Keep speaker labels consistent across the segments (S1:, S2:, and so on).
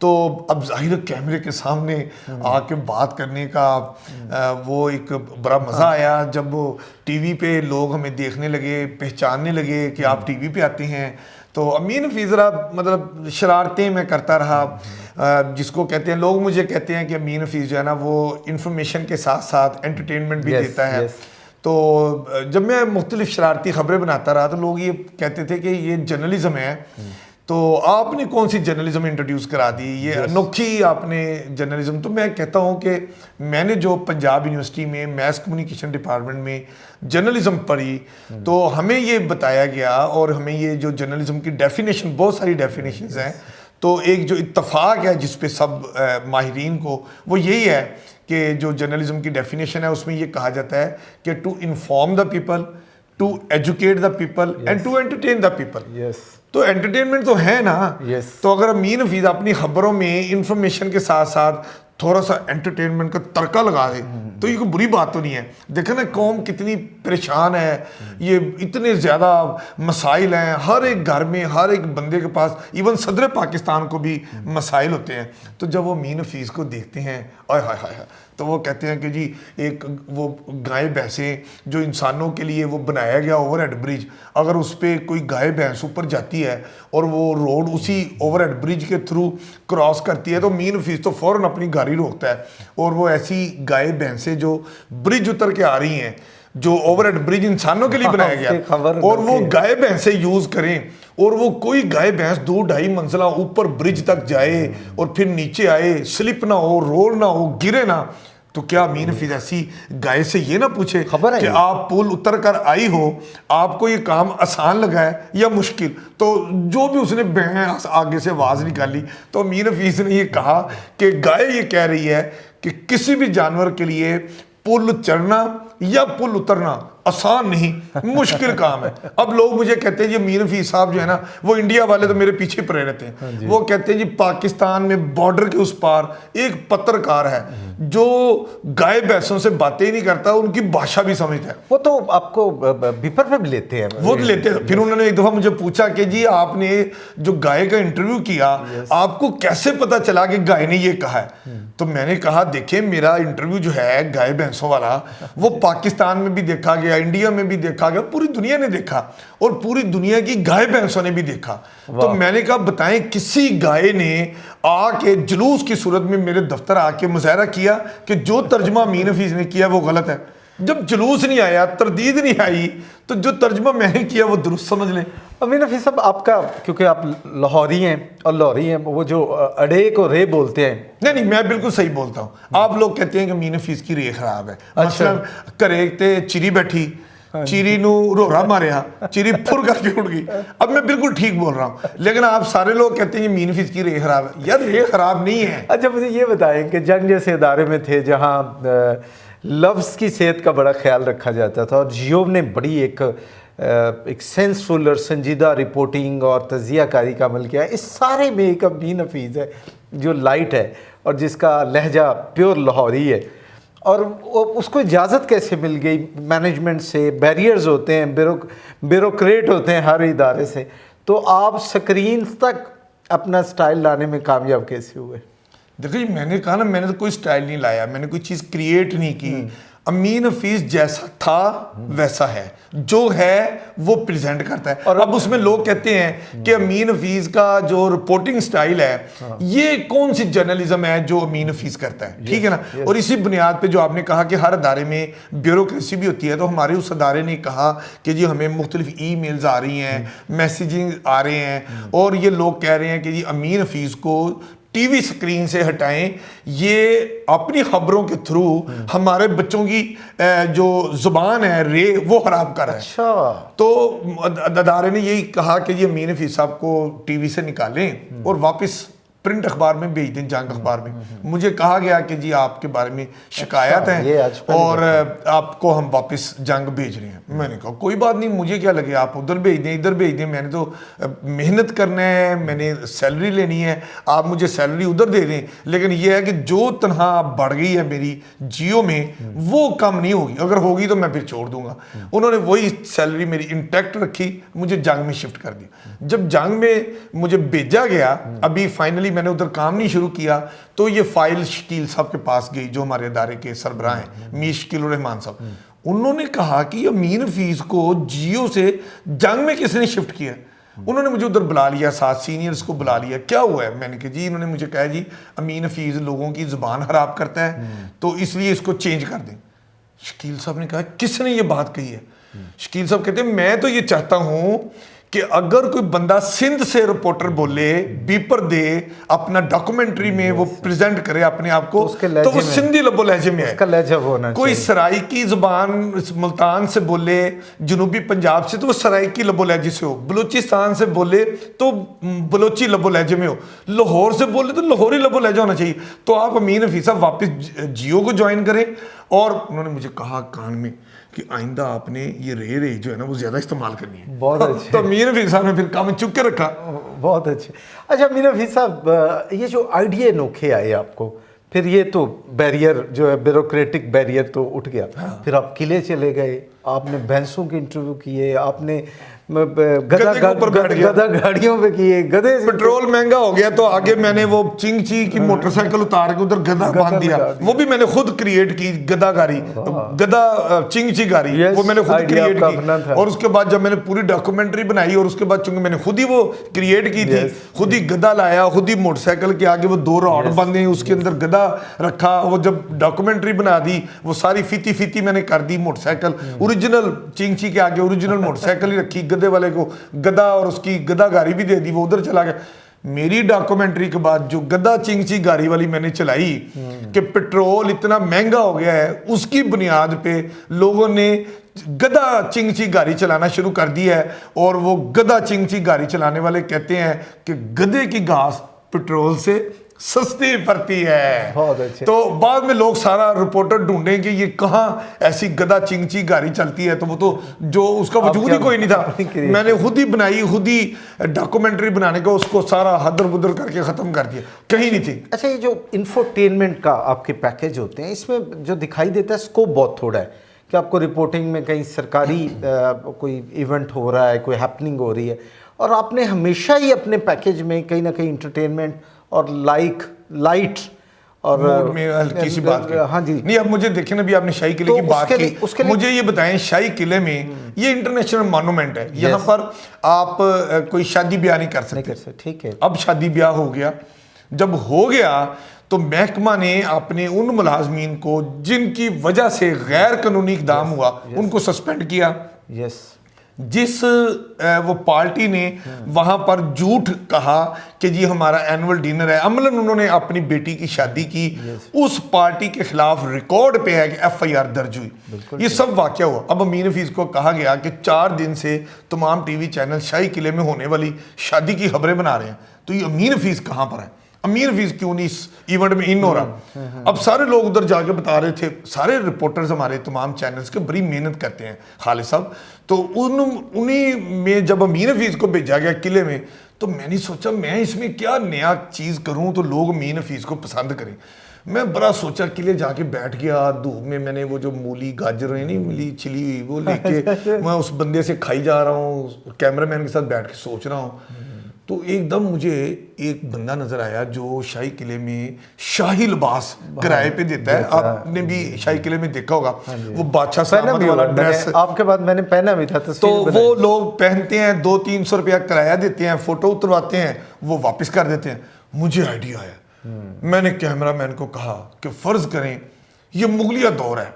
S1: تو اب ظاہر کیمرے کے سامنے آ کے بات کرنے کا وہ ایک بڑا مزہ آیا جب وہ ٹی وی پہ لوگ ہمیں دیکھنے لگے, پہچاننے لگے کہ آپ ٹی وی پہ آتے ہیں. تو امین حفیظ ذرا مطلب شرارتیں میں کرتا رہا, جس کو کہتے ہیں لوگ مجھے کہتے ہیں کہ امین حفیظ جو ہے نا وہ انفارمیشن کے ساتھ ساتھ انٹرٹینمنٹ بھی دیتا ہے. تو جب میں مختلف شرارتی خبریں بناتا رہا تو لوگ یہ کہتے تھے کہ یہ جرنلزم ہے, تو آپ نے کون سی جرنلزم انٹروڈیوس کرا دی, یہ انوکھی آپ نے جرنلزم. تو میں کہتا ہوں کہ میں نے جو پنجاب یونیورسٹی میں میس کمیونیکیشن ڈپارٹمنٹ میں جرنلزم پڑھی تو ہمیں یہ بتایا گیا, اور ہمیں یہ جو جرنلزم کی ڈیفینیشن, بہت ساری ڈیفینیشنز ہیں, تو ایک جو اتفاق ہے جس پہ سب ماہرین کو, وہ یہی ہے کہ جو جرنلزم کی ڈیفینیشن ہے اس میں یہ کہا جاتا ہے کہ to inform the people, to educate the people and to entertain the people. تو انٹرٹینمنٹ تو ہے نا. تو اگر امین حفیظ اپنی خبروں میں انفارمیشن کے ساتھ ساتھ تھوڑا سا انٹرٹینمنٹ کا تڑکا لگا دے تو یہ کوئی بری بات تو نہیں ہے. دیکھیں نا قوم کتنی پریشان ہے, یہ اتنے زیادہ مسائل ہیں ہر ایک گھر میں, ہر ایک بندے کے پاس, ایون صدر پاکستان کو بھی مسائل ہوتے ہیں. تو جب وہ امین حفیظ کو دیکھتے ہیں آئے ہائے ہائے تو وہ کہتے ہیں کہ جی ایک وہ گائے بھینسیں جو انسانوں کے لیے وہ بنایا گیا اوور ہیڈ برج, اگر اس پہ کوئی گائے بھینس اوپر جاتی ہے اور وہ روڈ اسی اوور ہیڈ برج کے تھرو کراس کرتی ہے تو امین حفیظ تو فوراً اپنی گاڑی روکتا ہے, اور وہ ایسی گائے بھینسیں جو برج اتر کے آ رہی ہیں, جو اوور ہیڈ برج انسانوں کے لیے بنایا گیا, اور وہ گائے بھینسیں یوز کریں, اور وہ کوئی گائے بھینس 2-2.5 منزلہ اوپر برج تک جائے اور پھر نیچے آئے, سلپ نہ ہو, رول نہ ہو, گرے نہ. تو کیا امین حفیظ ایسی گائے سے یہ نہ پوچھے کہ آپ پل اتر کر آئی ہو, آپ کو یہ کام آسان لگا ہے یا مشکل؟ تو جو بھی اس نے بھینس آگے سے آواز نکالی تو امین حفیظ نے یہ کہا کہ گائے یہ کہہ رہی ہے کہ کسی بھی جانور کے لیے پل چڑھنا یا پل اترنا آسان نہیں, مشکل کام ہے. اب لوگ مجھے کہتے ہیں جی امین حفیظ صاحب جو ہے نا وہ انڈیا والے تو میرے پیچھے پڑے رہتے ہیں, وہ کہتے ہیں جی پاکستان میں بارڈر کے اس پار ایک پترکار ہے جو گائے بھینسوں سے باتیں نہیں کرتا, ان کی بھاشا بھی سمجھتا ہے.
S2: وہ تو آپ کو بیپر پہ بھی لیتے ہیں,
S1: وہ لیتے ہیں. پھر انہوں نے ایک دفعہ مجھے پوچھا کہ جی آپ نے جو گائے کا انٹرویو کیا آپ کو کیسے پتا چلا کہ گائے نے یہ کہا ہے؟ تو میں نے کہا دیکھیں میرا انٹرویو جو ہے گائے بھینسوں والا وہ پاکستان میں بھی دیکھا گیا, انڈیا میں بھی دیکھا گیا, پوری دنیا نے دیکھا, اور پوری دنیا کی گائے بھینسوں نے بھی دیکھا. تو میں نے کہا بتائیں کسی گائے نے آ کے جلوس کی صورت میں میرے دفتر آ کے مظاہرہ کیا کہ جو ترجمہ امین حفیظ نے کیا وہ غلط ہے؟ جب جلوس نہیں آیا, تردید نہیں آئی, تو جو ترجمہ میں نے کیا وہ درست سمجھ لیں.
S2: امین حفیظ صاحب آپ کا, کیونکہ آپ لاہوری ہیں اور لاہوری ہیں, وہ جو اڑے کو رے بولتے ہیں.
S1: نہیں میں بالکل صحیح بولتا ہوں. آپ لوگ کہتے ہیں کہ امین حفیظ کی رے خراب ہے. مثلا کرے تے چیری بیٹھی, چیری نو روڑا ماریا, چیری پھر کر کے اٹھ گئی. اب میں بالکل ٹھیک بول رہا ہوں, لیکن آپ سارے لوگ کہتے ہیں کہ امین حفیظ کی رے خراب ہے. یار رے خراب نہیں ہے.
S2: اچھا مجھے یہ بتائیں کہ جنگ جیسے ادارے میں تھے جہاں لفظ کی صحت کا بڑا خیال رکھا جاتا تھا, اور جیو نے بڑی ایک سینسفل اور سنجیدہ رپورٹنگ اور تجزیہ کاری کا عمل کیا ہے, اس سارے میں ایک امین حفیظ ہے جو لائٹ ہے اور جس کا لہجہ پیور لاہوری ہے, اور اس کو اجازت کیسے مل گئی مینجمنٹ سے؟ بیریئرز ہوتے ہیں, بیوروکریٹ ہوتے ہیں ہر ادارے سے, تو آپ سکرینز تک اپنا سٹائل لانے میں کامیاب کیسے ہوئے؟
S1: دیکھیں میں نے کہا نا, میں نے تو کوئی سٹائل نہیں لایا, میں نے کوئی چیز کریٹ نہیں کی. امین حفیظ جیسا تھا ویسا ہے, جو ہے وہ پریزنٹ کرتا ہے. اور اب اس میں لوگ کہتے ہیں کہ امین حفیظ کا جو رپورٹنگ سٹائل ہے یہ کون سی جرنلزم ہے جو امین حفیظ کرتا ہے, ٹھیک ہے نا. اور اسی بنیاد پہ جو آپ نے کہا کہ ہر ادارے میں بیوروکریسی بھی ہوتی ہے, تو ہمارے اس ادارے نے کہا کہ جی ہمیں مختلف ای میلز آ رہی ہیں, میسیجنگ آ رہے ہیں, اور یہ لوگ کہہ رہے ہیں کہ جی امین حفیظ کو ٹی وی سکرین سے ہٹائیں, یہ اپنی خبروں کے تھرو ہمارے بچوں کی جو زبان ہے رے وہ خراب کر رہا ہے. تو ادارے نے یہی کہا کہ یہ امین حفیظ صاحب کو ٹی وی سے نکالیں اور واپس پرنٹ اخبار میں بھیج دیں, جنگ اخبار میں. مجھے کہا گیا کہ جی آپ کے بارے میں شکایت ہیں اور آپ کو ہم واپس جنگ بھیج رہے ہیں. میں نے کہا کوئی بات نہیں, مجھے کیا لگے, آپ ادھر بھیج دیں ادھر بھیج دیں, میں نے تو محنت کرنا ہے, میں نے سیلری لینی ہے, آپ مجھے سیلری ادھر دے دیں. لیکن یہ ہے کہ جو تنخواہ بڑھ گئی ہے میری جیو میں وہ کم نہیں ہوگی, اگر ہوگی تو میں پھر چھوڑ دوں گا. انہوں نے وہی سیلری میری انٹیکٹ رکھی, مجھے جنگ میں شفٹ کر دی. جب جنگ میں مجھے بھیجا گیا, ابھی فائنلی میں نے ادھر کام نہیں شروع کیا تو یہ فائل شکیل صاحب کے پاس گئی جو ہمارے ادارے کے سربراہ ہیں میر شکیل الرحمان صاحب. انہوں نے کہا کہ امین حفیظ کو جیو سے جنگ میں کس نے شفٹ کیا. انہوں نے مجھے ادھر بلا لیا, 7 سینئرز کو بلا لیا, کیا ہوا ہے؟ میں نے کہا جی, انہوں نے مجھے کہا جی امین حفیظ لوگوں کی زبان خراب کرتا ہے تو اس لیے اس کو چینج کر دیں. شکیل صاحب نے کہا کس نے یہ بات کہی ہے؟ شکیل صاحب کہتے ہیں میں تو یہ چاہتا ہوں کہ اگر کوئی بندہ سندھ سے رپورٹر بولے, بیپر دے, اپنا ڈاکومنٹری میں وہ پریزنٹ کرے اپنے آپ کو, تو وہ سندھی لب و لہجے میں ہے. کوئی سرائکی زبان ملتان سے بولے, جنوبی پنجاب سے, تو وہ سرائکی لب و لہجے سے ہو. بلوچستان سے بولے تو بلوچی لب و لہجے میں ہو. لاہور سے بولے تو لاہوری لب و لہجہ ہونا چاہیے. تو آپ امین حفیظ صاحب واپس جیو کو جوائن کریں. اور انہوں نے مجھے کہا کان میں کہ آئندہ آپ نے یہ رے جو ہے نا وہ زیادہ استعمال کرنی ہے.
S2: بہت اچھے.
S1: تو امین حفیظ صاحب نے پھر کام چک کے رکھا.
S2: بہت اچھے. اچھا امین حفیظ صاحب, یہ جو آئیڈیا نوکھے آئے آپ کو, پھر یہ تو بیریئر جو ہے بیوروکریٹک بیریئر تو اٹھ گیا, پھر آپ قلعے چلے گئے, آپ نے بھینسوں کے انٹرویو کیے, آپ نے گدھا گاڑیوں پہ کیے, گدھے
S1: پیٹرول مہنگا ہو گیا تو آگے میں نے وہ چنگ چی کی موٹر سائیکل اتار کے ادھر گدھا باندھ دیا. وہ بھی میں نے خود کریٹ کی, گدھا گاڑی, گدھا چنگ چی گاڑی, وہ میں نے خود کریٹ کی. اور اس کے بعد جب میں نے پوری ڈاکومنٹری بنائی اور اس کے بعد چونکہ میں نے خود ہی وہ کریٹ کی تھی, خود ہی گدھا لایا, خود ہی موٹر سائیکل کے آگے وہ 2 راڈ باندھے, اس کے اندر گدھا رکھا. وہ جب ڈاکومنٹری بنا دی وہ ساری فیتی میں نے کر دی موٹر سائیکل, اوریجنل چنگ چی کے آگے اوریجنل موٹر سائیکل ہی رکھی, گدھے والے کو گدھا اور اس کی گدھا گاڑی بھی دے دی, وہ ادھر چلا گیا. میری ڈاکومنٹری کے بعد جو گدھا چنگ چی گاڑی والی میں نے چلائی کہ پیٹرول اتنا مہنگا ہو گیا ہے, اس کی بنیاد پہ لوگوں نے گدھا چنگ چی گاڑی چلانا شروع کر دی ہے. اور وہ گدھا چنگ چی گاڑی چلانے والے کہتے ہیں کہ گدھے کی گھاس پیٹرول سے سستی پڑتی ہے. تو بعد میں لوگ سارا رپورٹر ڈھونڈیں کہ یہ کہاں ایسی گدھا چنگ چی گاڑی چلتی ہے, تو وہ تو جو اس کا وجود ہی کوئی نہیں تھا. میں نے خود ہی بنائی, خود ہی ڈاکومنٹری بنانے کو اس کو سارا حدر بدر کر کے ختم کر دیا, کہیں نہیں تھی.
S2: اچھا, یہ جو انفوٹینمنٹ کا آپ کے پیکیج ہوتے ہیں, اس میں جو دکھائی دیتا ہے اسکوپ بہت تھوڑا ہے کہ آپ کو رپورٹنگ میں کہیں سرکاری کوئی ایونٹ ہو رہا ہے, کوئی ہیپننگ ہو رہی ہے, اور آپ نے ہمیشہ ہی اپنے پیکیج میں کہیں نہ کہیں انٹرٹینمنٹ اور لائٹ اور
S1: موڈ میں ہلکی سی بات کی.
S2: ہاں جی.
S1: نہیں, اب مجھے دیکھیں نا, بھی آپ نے شاہی قلعے کی بات کی, مجھے یہ بتائیں شاہی قلعے میں یہ انٹرنیشنل مانومنٹ ہے, یہاں پر آپ کوئی شادی بیاہ نہیں کر سکتے.
S2: ٹھیک ہے.
S1: اب شادی بیاہ ہو گیا, جب ہو گیا تو محکمہ نے اپنے ان ملازمین کو جن کی وجہ سے غیر قانونی اقدام ہوا ان کو سسپینڈ کیا. جس وہ پارٹی نے وہاں پر جھوٹ کہا کہ جی ہمارا اینول ڈنر ہے, عملاً انہوں نے اپنی بیٹی کی شادی کی, اس پارٹی کے خلاف ریکارڈ پہ ہے کہ FIR درج ہوئی. یہ سب واقعہ ہوا. اب امین حفیظ کو کہا گیا کہ 4 دن سے تمام ٹی وی چینل شاہی قلعے میں ہونے والی شادی کی خبریں بنا رہے ہیں, تو یہ امین حفیظ کہاں پر ہے, امین حفیظ کیوں نہیں اس ایونٹ میں ان ہو رہا. اب سارے لوگ ادھر جا کے بتا رہے تھے, سارے رپورٹرز ہمارے تمام چینلز کے بڑی محنت کرتے ہیں خالد صاحب, تو انہی میں جب امین حفیظ کو بھیجا گیا قلعے میں, تو میں نے سوچا میں اس میں کیا نیا چیز کروں تو لوگ امین حفیظ کو پسند کریں. میں بڑا سوچا, قلعے جا کے بیٹھ گیا دھوپ میں نے وہ جو مولی گاجر نہیں ملی چلی ہوئی وہ لے کے میں اس بندے سے کھائی جا رہا ہوں, کیمرہ مین کے ساتھ بیٹھ کے سوچ رہا ہوں. تو ایک دم مجھے ایک بندہ نظر آیا جو شاہی قلعے میں شاہی لباس کرائے پہ دیتا ہے, آپ نے بھی شاہی قلعے میں دیکھا ہوگا, وہ بادشاہ سلامت والا ڈریس
S2: آپ کے بعد میں نے پہنا بھی تھا,
S1: تو وہ لوگ پہنتے ہیں, 200-300 روپیہ کرایہ دیتے ہیں, فوٹو اترواتے ہیں, وہ واپس کر دیتے ہیں. مجھے آئیڈیا آیا, میں نے کیمرہ مین کو کہا کہ فرض کریں یہ مغلیہ دور ہے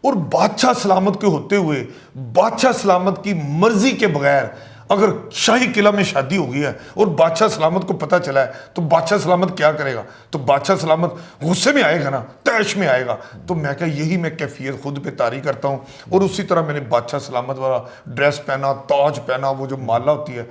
S1: اور بادشاہ سلامت کے ہوتے ہوئے بادشاہ سلامت کی مرضی کے بغیر اگر شاہی قلعہ میں شادی ہو گئی ہے اور بادشاہ سلامت کو پتہ چلا ہے تو بادشاہ سلامت کیا کرے گا؟ تو بادشاہ سلامت غصے میں آئے گا نا, تیش میں آئے گا. تو میں کہا یہی میں کیفیت خود پہ طاری کرتا ہوں, اور اسی طرح میں نے بادشاہ سلامت والا ڈریس پہنا, تاج پہنا, وہ جو مالا ہوتی ہے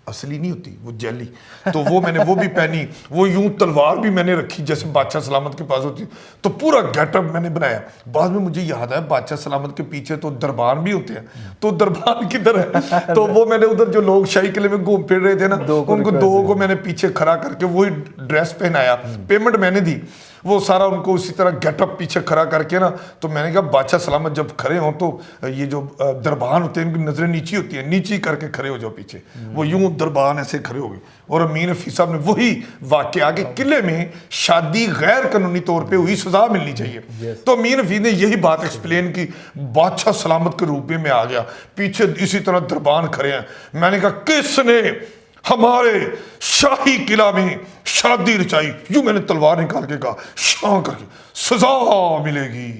S1: اصلی نہیں ہوتی وہ جیلی, تو وہ میں نے وہ بھی پہنی, وہ یوں تلوار بھی میں نے رکھی جیسے بادشاہ سلامت کے پاس ہوتی, تو پورا گیٹ اپ میں نے بنایا. بعد میں مجھے یاد آیا بادشاہ سلامت کے پیچھے تو دربار بھی ہوتے ہیں, تو دربار کدھر ہے؟ تو وہ میں نے ادھر جو لوگ شاہی قلعے میں گھوم پھر رہے تھے نا, ان کو 2 کو میں نے پیچھے کھڑا کر کے وہی ڈریس پہنایا, پیمنٹ میں نے دی. وہ سارا ان کو اسی طرح گیٹ اپ پیچھے کھڑا کر کے نا, تو میں نے کہا بادشاہ سلامت جب کھڑے ہوں تو یہ جو دربان ہوتے ہیں ان کی نظریں نیچی ہوتی ہیں, نیچی کر کے کھڑے ہو جاؤ پیچھے. وہ یوں دربان ایسے کھڑے ہو گئے. اور امین حفیظ صاحب نے وہی واقعہ کہ قلعے میں شادی غیر قانونی طور پہ ہوئی, سزا ملنی چاہیے. تو امین حفیظ نے یہی بات ایکسپلین کی, بادشاہ سلامت کے روپ میں آ گیا, پیچھے اسی طرح دربان کھڑے ہیں. میں نے کہا کس نے ہمارے شاہی قلعہ میں شادی رچائی؟ یوں میں نے تلوار نکال کے کہا, شاں کر کے سزا ملے گی.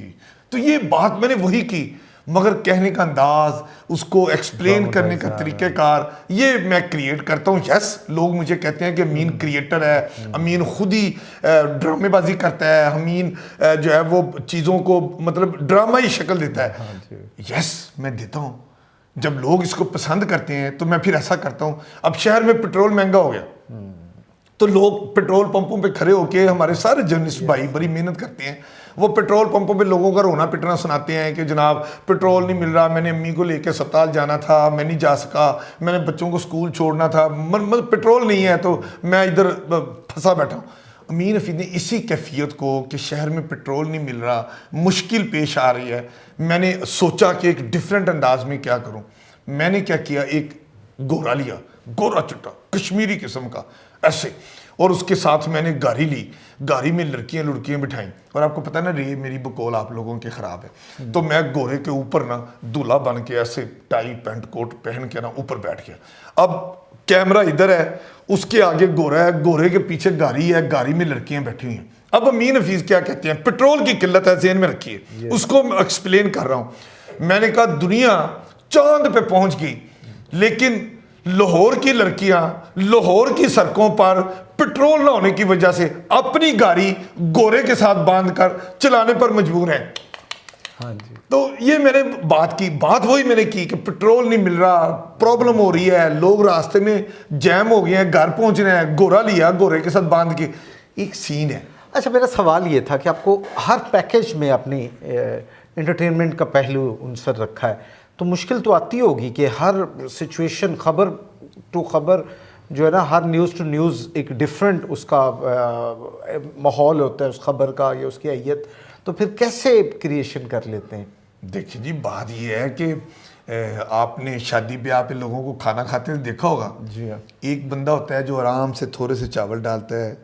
S1: تو یہ بات میں نے وہی کی, مگر کہنے کا انداز, اس کو ایکسپلین کرنے کا طریقہ کار, یہ میں کریٹ کرتا ہوں. یس, لوگ مجھے کہتے ہیں کہ امین کریٹر ہے, امین خود ہی ڈرامے بازی کرتا ہے, امین جو ہے وہ چیزوں کو مطلب ڈرامائی شکل دیتا ہے. یس, میں دیتا ہوں. جب لوگ اس کو پسند کرتے ہیں تو میں پھر ایسا کرتا ہوں. اب شہر میں پٹرول مہنگا ہو گیا, تو لوگ پٹرول پمپوں پہ کھڑے ہو کے, ہمارے سارے جرنلسٹ بھائی بڑی محنت کرتے ہیں, وہ پٹرول پمپوں پہ لوگوں کا رونا پٹنا سناتے ہیں کہ جناب پٹرول نہیں مل رہا, میں نے امی کو لے کے اسپتال جانا تھا, میں نہیں جا سکا, میں نے بچوں کو اسکول چھوڑنا تھا, مطلب پٹرول نہیں ہے تو میں ادھر پھنسا بیٹھا ہوں. امین حفیظ نے اسی کیفیت کو کہ شہر میں پٹرول نہیں مل رہا, مشکل پیش آ رہی ہے, میں نے سوچا کہ ایک ڈیفرنٹ انداز میں کیا کروں. میں نے کیا کیا, ایک گورا لیا, گورا چٹا کشمیری قسم کا ایسے, اور اس کے ساتھ میں نے گاڑی لی, گاڑی میں لڑکیاں بٹھائیں. اور آپ کو پتہ ہے نا میری بقول آپ لوگوں کے خراب ہے, تو میں گورے کے اوپر نا دولہا بن کے ایسے ٹائی پینٹ کوٹ پہن کے نا اوپر بیٹھ گیا. اب کیمرہ ادھر ہے, اس کے آگے گورا ہے, گورے کے پیچھے گاڑی ہے, گاڑی میں لڑکیاں بیٹھی ہوئی ہیں. اب امین حفیظ کیا کہتے ہیں, پٹرول کی قلت ہے, ذہن میں رکھیے, اس کو ایکسپلین کر رہا ہوں. میں نے کہا دنیا چاند پہ پہنچ گئی, لیکن لاہور کی لڑکیاں لاہور کی سڑکوں پر پٹرول نہ ہونے کی وجہ سے اپنی گاڑی گورے کے ساتھ باندھ کر چلانے پر مجبور ہیں.
S2: ہاں جی.
S1: تو یہ میں نے بات وہی میں نے کی کہ پٹرول نہیں مل رہا, پرابلم ہو رہی ہے, لوگ راستے میں جیم ہو گئے ہیں, گھر پہنچ رہے ہیں, گورا لیا, گورے کے ساتھ باندھ کے, ایک سین ہے.
S2: اچھا, میرا سوال یہ تھا کہ آپ کو ہر پیکیج میں اپنی انٹرٹینمنٹ کا پہلو عنصر رکھا ہے, تو مشکل تو آتی ہوگی کہ ہر سچویشن, خبر ٹو خبر جو ہے نا, ہر نیوز ٹو نیوز ایک ڈیفرنٹ اس کا ماحول ہوتا ہے اس خبر کا یا اس کی اہمیت, تو پھر کیسے کریشن کر لیتے ہیں؟
S1: دیکھیے جی, بات یہ ہے کہ آپ نے شادی بیاہ پہ لوگوں کو کھانا کھاتے ہوئے دیکھا ہوگا.
S2: جی ہاں.
S1: ایک بندہ ہوتا ہے جو آرام سے تھوڑے سے چاول ڈالتا ہے,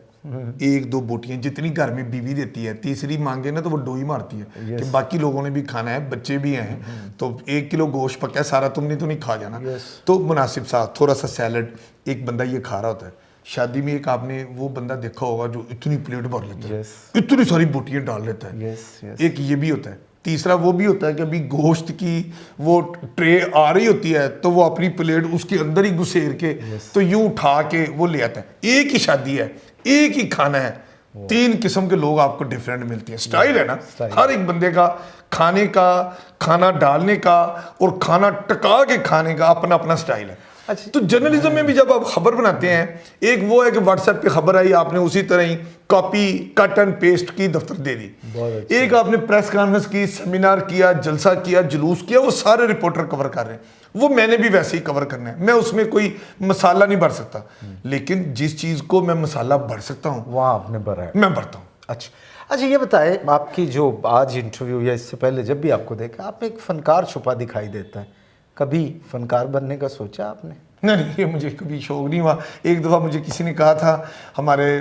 S1: ایک دو بوٹیاں جتنی گھر میں بیوی دیتی ہے, تیسری مانگے نا تو وہ ڈوئی مارتی ہے کہ باقی لوگوں نے بھی کھانا ہے, بچے بھی ہیں, تو 1 کلو گوشت پکا ہے, سارا تم نے تو نہیں کھا جانا, تو مناسب سا تھوڑا سا سیلڈ, ایک بندہ یہ کھا رہا ہوتا ہے. شادی میں ایک آپ نے وہ بندہ دیکھا ہوگا جو اتنی پلیٹ بھر لیتا ہے, اتنی ساری بوٹیاں ڈال لیتا ہے. ایک یہ بھی ہوتا ہے. تیسرا وہ بھی ہوتا ہے کہ ابھی گوشت کی وہ ٹرے آ رہی ہوتی ہے تو وہ اپنی پلیٹ اس کے اندر ہی گھسیر کے تو یوں اٹھا کے وہ لے آتا ہے. ایک ہی شادی ہے, ایک ہی کھانا ہے, 3 قسم کے لوگ آپ کو ڈیفرنٹ ملتے ہیں. سٹائل ہے نا ہر ایک بندے کا, کھانے کا, کھانا ڈالنے کا اور کھانا ٹکا کے کھانے کا اپنا اپنا سٹائل ہے. تو جرنلزم میں بھی جب آپ خبر بناتے ہیں, ایک وہ ہے کہ واٹس ایپ پہ خبر آئی, آپ نے اسی طرح ہی کاپی کٹ اینڈ پیسٹ کی دفتر دے دی. ایک آپ نے پریس کانفرنس کی, سیمینار کیا, جلسہ کیا, جلوس کیا, وہ سارے رپورٹر کور کر رہے ہیں, وہ میں نے بھی ویسے ہی کور کرنا ہے. میں اس میں کوئی مسالہ نہیں بھر سکتا, لیکن جس چیز کو میں مسالہ بھر سکتا ہوں
S2: وہاں آپ نے بھرا ہے,
S1: میں بھرتا ہوں.
S2: اچھا یہ بتائیں, آپ کی جو آج انٹرویو یا اس سے پہلے جب بھی آپ کو دیکھا, آپ میں ایک فنکار چھپا دکھائی دیتا ہے. کبھی فنکار بننے کا سوچا آپ نے؟
S1: نہیں, یہ مجھے کبھی شوق نہیں ہوا. ایک دفعہ مجھے کسی نے کہا تھا, ہمارے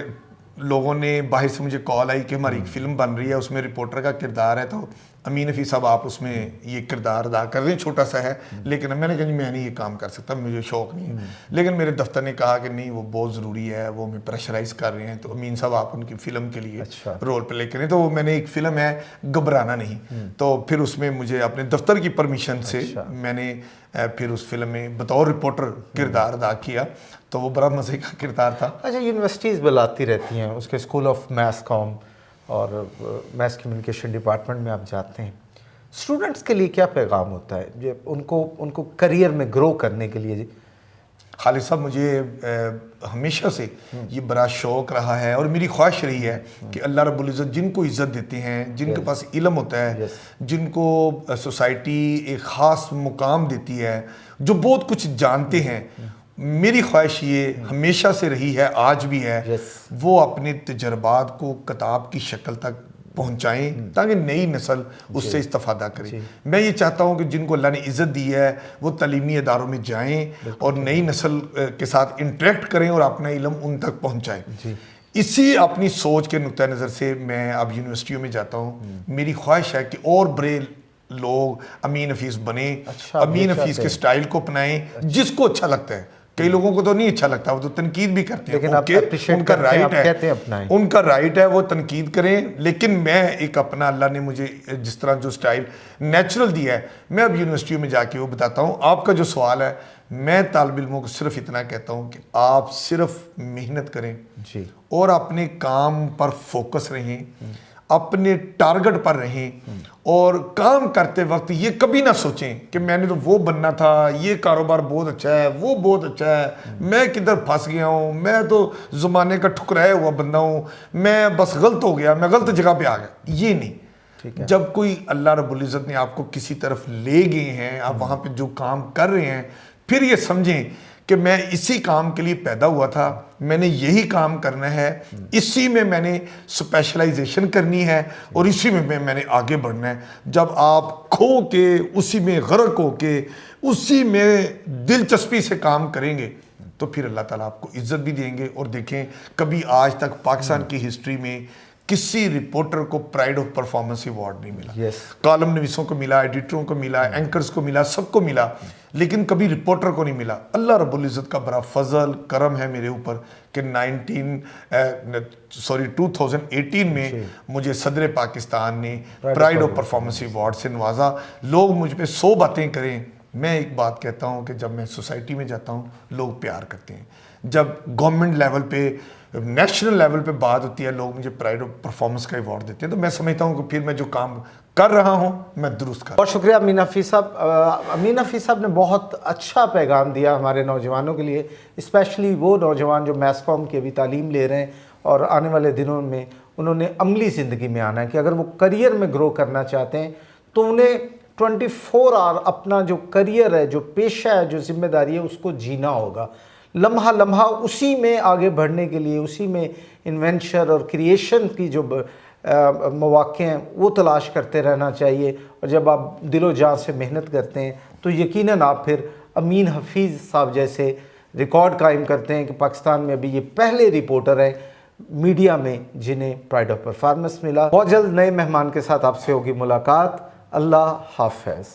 S1: لوگوں نے باہر سے مجھے کال آئی کہ ہماری ایک فلم بن رہی ہے, اس میں رپورٹر کا کردار ہے, تو امین حفیظ صاحب آپ اس میں یہ کردار ادا کر رہے ہیں, چھوٹا سا ہے, لیکن میں نے کہا میں نہیں یہ کام کر سکتا, مجھے شوق نہیں ہے. لیکن میرے دفتر نے کہا کہ نہیں وہ بہت ضروری ہے, وہ ہمیں پریشرائز کر رہے ہیں, تو امین صاحب آپ ان کی فلم کے لیے رول پلے کریں. تو میں نے ایک فلم ہے گھبرانا نہیں, تو پھر اس میں مجھے اپنے دفتر کی پرمیشن سے میں نے پھر اس فلم میں بطور رپورٹر کردار ادا کیا, تو وہ بڑا مزے کا کردار تھا.
S2: اچھا, یونیورسٹیز بلاتی رہتی ہیں, اس کے اسکول آف میس کام اور میس کمیونیکیشن ڈپارٹمنٹ میں آپ جاتے ہیں, اسٹوڈنٹس کے لیے کیا پیغام ہوتا ہے جو ان کو کریئر میں گرو کرنے کے لیے؟
S1: خالد صاحب, مجھے ہمیشہ سے یہ بڑا شوق رہا ہے اور میری خواہش رہی ہے کہ اللہ رب العزت جن کو عزت دیتے ہیں, جن کے پاس علم ہوتا ہے, جن کو سوسائٹی ایک خاص مقام دیتی ہے, جو بہت کچھ جانتے ہیں, میری خواہش یہ ہمیشہ سے رہی ہے، آج بھی ہے، وہ اپنے تجربات کو کتاب کی شکل تک پہنچائیں تاکہ نئی نسل اس سے استفادہ کرے۔ میں یہ چاہتا ہوں کہ جن کو اللہ نے عزت دی ہے وہ تعلیمی اداروں میں جائیں اور نئی نسل کے ساتھ انٹریکٹ کریں اور اپنا علم ان تک پہنچائیں۔ اسی اپنی سوچ کے نقطہ نظر سے میں اب یونیورسٹیوں میں جاتا ہوں۔ میری خواہش ہے کہ اور بڑے لوگ امین حفیظ بنیں، امین حفیظ کے سٹائل کو اپنائیں، جس کو اچھا لگتا ہے۔ کئی لوگوں کو تو نہیں اچھا لگتا، وہ تو تنقید بھی کرتے ہیں، ان کا رائٹ ہے، ان کا رائٹ ہے وہ تنقید کریں، لیکن میں ایک اپنا اللہ نے مجھے جس طرح جو سٹائل نیچرل دیا ہے، میں اب یونیورسٹیوں میں جا کے وہ بتاتا ہوں۔ آپ کا جو سوال ہے، میں طالب علموں کو صرف اتنا کہتا ہوں کہ آپ صرف محنت کریں اور اپنے کام پر فوکس رہیں، اپنے ٹارگٹ پر رہیں، اور کام کرتے وقت یہ کبھی نہ سوچیں کہ میں نے تو وہ بننا تھا، یہ کاروبار بہت اچھا ہے، وہ بہت اچھا ہے، میں کدھر پھنس گیا ہوں، میں تو زمانے کا ٹھکرایا ہوا بندہ ہوں، میں بس غلط ہو گیا، میں غلط جگہ پہ آ گیا۔ یہ نہیں، جب کوئی اللہ رب العزت نے آپ کو کسی طرف لے گئے ہیں، آپ وہاں پہ جو کام کر رہے ہیں، پھر یہ سمجھیں کہ میں اسی کام کے لیے پیدا ہوا تھا، میں نے یہی کام کرنا ہے، اسی میں نے سپیشلائزیشن کرنی ہے، اور اسی میں نے آگے بڑھنا ہے۔ جب آپ کھو کے اسی میں غرق ہو کے اسی میں دلچسپی سے کام کریں گے تو پھر اللہ تعالیٰ آپ کو عزت بھی دیں گے۔ اور دیکھیں، کبھی آج تک پاکستان کی ہسٹری میں کسی رپورٹر کو پرائڈ آف پرفارمنس ایوارڈ نہیں ملا۔ کالم نویسوں کو ملا، ایڈیٹروں کو ملا، اینکرز کو ملا، سب کو ملا، لیکن کبھی رپورٹر کو نہیں ملا۔ اللہ رب العزت کا بڑا فضل کرم ہے میرے اوپر کہ 2018 میں مجھے صدر پاکستان نے پرائڈ آف پرفارمنس ایوارڈ سے نوازا۔ لوگ مجھ پہ 100 باتیں کریں، میں ایک بات کہتا ہوں کہ جب میں سوسائٹی میں جاتا ہوں لوگ پیار کرتے ہیں، جب گورنمنٹ لیول پہ، نیشنل لیول پہ بات ہوتی ہے، لوگ مجھے پرائڈ آف پرفارمنس کا ایوارڈ دیتے ہیں، تو میں سمجھتا ہوں کہ پھر میں جو کام کر رہا ہوں میں درست کر رہا ہوں۔
S2: بہت شکریہ امین حفیظ صاحب۔ امین حفیظ صاحب نے بہت اچھا پیغام دیا ہمارے نوجوانوں کے لیے، اسپیشلی وہ نوجوان جو میس کام کی ابھی تعلیم لے رہے ہیں اور آنے والے دنوں میں انہوں نے عملی زندگی میں آنا ہے، کہ اگر وہ کریئر میں گرو کرنا چاہتے ہیں تو انہیں 24 آور اپنا جو کریئر ہے، جو پیشہ ہے، جو ذمہ داری ہے، اس کو جینا ہوگا، لمحہ لمحہ اسی میں آگے بڑھنے کے لیے، اسی میں انوینشن اور کریشن کی جو مواقع ہیں وہ تلاش کرتے رہنا چاہیے۔ اور جب آپ دل و جان سے محنت کرتے ہیں تو یقیناً آپ پھر امین حفیظ صاحب جیسے ریکارڈ قائم کرتے ہیں کہ پاکستان میں ابھی یہ پہلے رپورٹر ہیں میڈیا میں جنہیں پرائڈ آف پرفارمنس ملا۔ بہت جلد نئے مہمان کے ساتھ آپ سے ہوگی ملاقات۔ اللہ حافظ۔